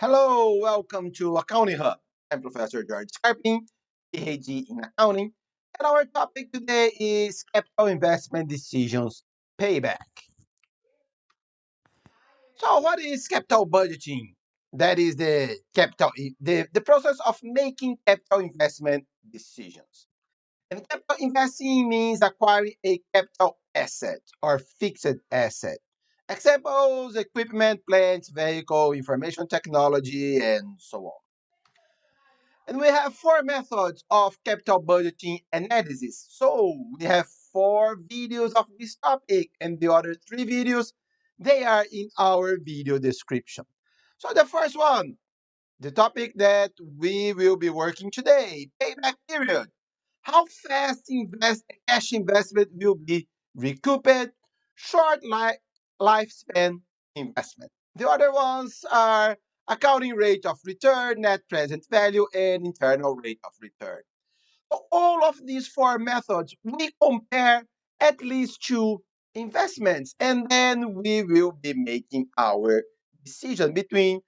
Hello, welcome to Accounting Hub. I'm Professor George Scarping, PhD in accounting, and our topic today is capital investment decisions payback. So, what is capital budgeting? That is the process of making capital investment decisions. And capital investing means acquiring a capital asset or fixed asset. Examples: equipment, plants, vehicle, information technology, and so on. And we have four methods of capital budgeting analysis. So we have four videos of this topic, and the other three videos, they are in our video description. So the first one, the topic that we will be working today, payback period. How fast cash investment will be recouped, short lifespan investment. The other ones are accounting rate of return, net present value, and internal rate of return. So all of these four methods, we compare at least two investments, and then we will be making our decision between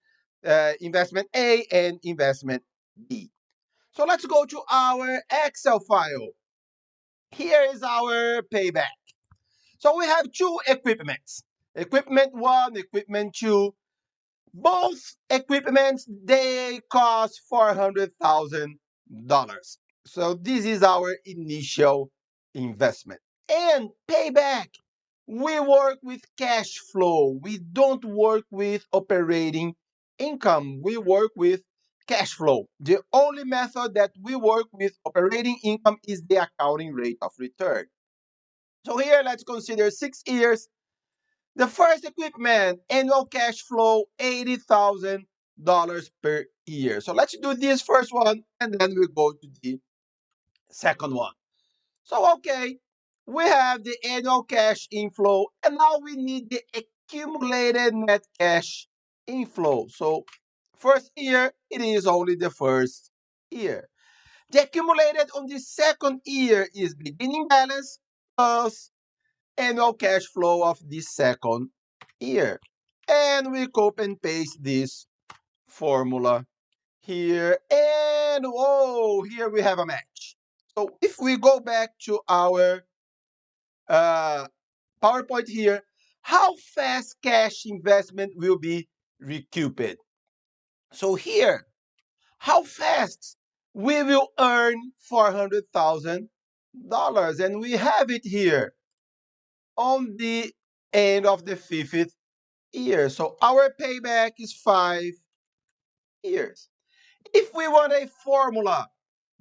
investment A and investment B. So let's go to our Excel file. Here is our payback. So we have two equipments. Equipment one, equipment two. Both equipments, they cost $400,000. So this is our initial investment. And payback, we work with cash flow. We don't work with operating income. We work with cash flow. The only method that we work with operating income is the accounting rate of return. So here, let's consider 6 years. The first equipment, annual cash flow, $80,000 per year. So let's do this first one, and then we go to the second one. So, okay, we have the annual cash inflow, and now we need the accumulated net cash inflow. So, first year, it is only the first year. The accumulated on the second year is beginning balance plus annual cash flow of the second year. And we copy and paste this formula here. And oh, here we have a match. So if we go back to our uh, PowerPoint here, how fast cash investment will be recouped? So here, how fast we will earn $400,000, and we have it here on the end of the fifth year. So our payback is 5 years. If we want a formula,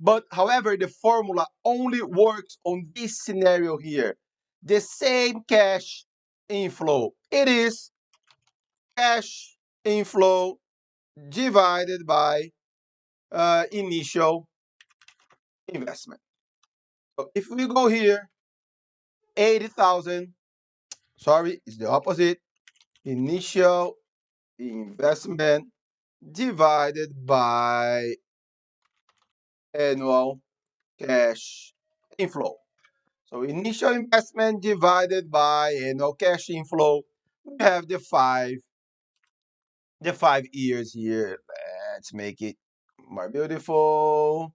but however, the formula only works on this scenario here, the same cash inflow. It is cash inflow divided by initial investment. So if we go here, 80,000, sorry, it's the opposite. Initial investment divided by annual cash inflow. So initial investment divided by annual cash inflow. We have the 5 years here. Let's make it more beautiful.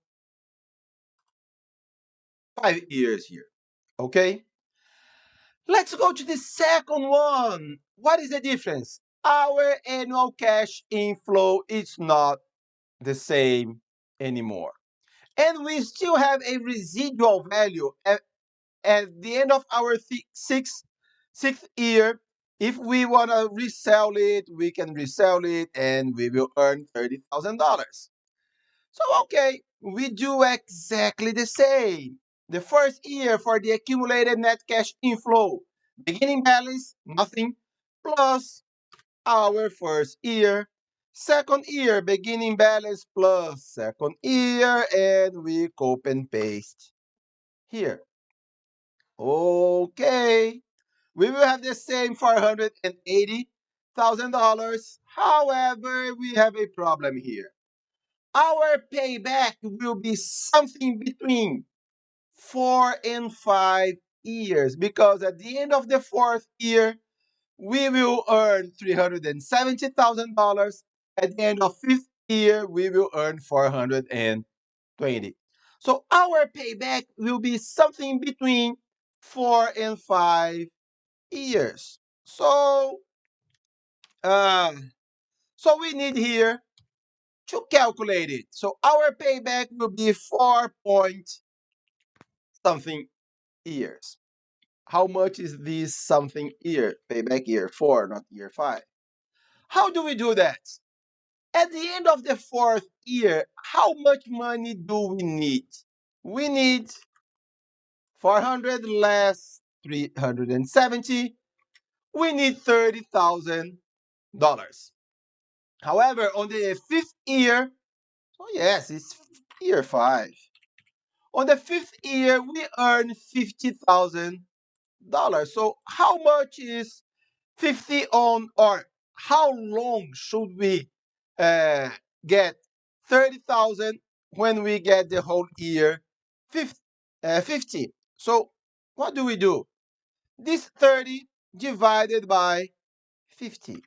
5 years here. Okay. Let's go to the second one. What is the difference? Our annual cash inflow is not the same anymore. And we still have a residual value at the end of our sixth year. If we want to resell it, we can resell it and we will earn $30,000. So, okay, we do exactly the same. The first year for the accumulated net cash inflow, beginning balance, nothing, plus our first year. Second year, beginning balance plus second year, and we copy and paste here. Okay, we will have the same $480,000. However, we have a problem here. Our payback will be something between 4 and 5 years, because at the end of the fourth year, we will earn $370,000. At the end of fifth year, we will earn 420. So our payback will be something between 4 and 5 years. Um, so we need here to calculate it. So our payback will be 4 point something years. How much is this something year? Payback year 4, not year 5. How do we do that? At the end of the fourth year, how much money do we need? We need 400 less 370. We need $30,000. However, on the fifth year, oh yes, it's year 5. On the fifth year, we earn $50,000. So how much is 50 on, or how long should we uh, get 30,000 when we get the whole year 50? 50? So what do we do? This 30 divided by 50.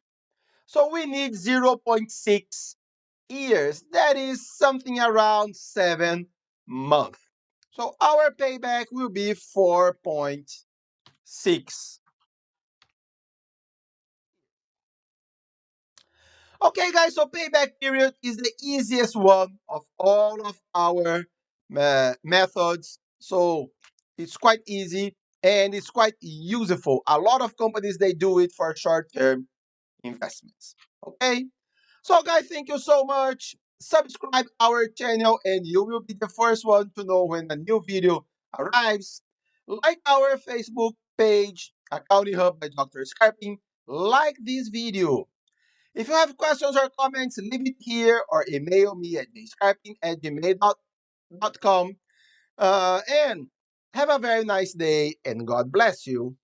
So we need 0.6 years. That is something around 7 months. So our payback will be 4.6. Okay, guys, so payback period is the easiest one of all of our methods. So it's quite easy and it's quite useful. A lot of companies, they do it for short-term investments. Okay, so guys, thank you so much. Subscribe our channel and you will be the first one to know when a new video arrives. Like our Facebook page, Accounting Hub by Dr. Scarping. Like this video. If you have questions or comments, leave it here or email me at jscarping@gmail.com. And have a very nice day and God bless you.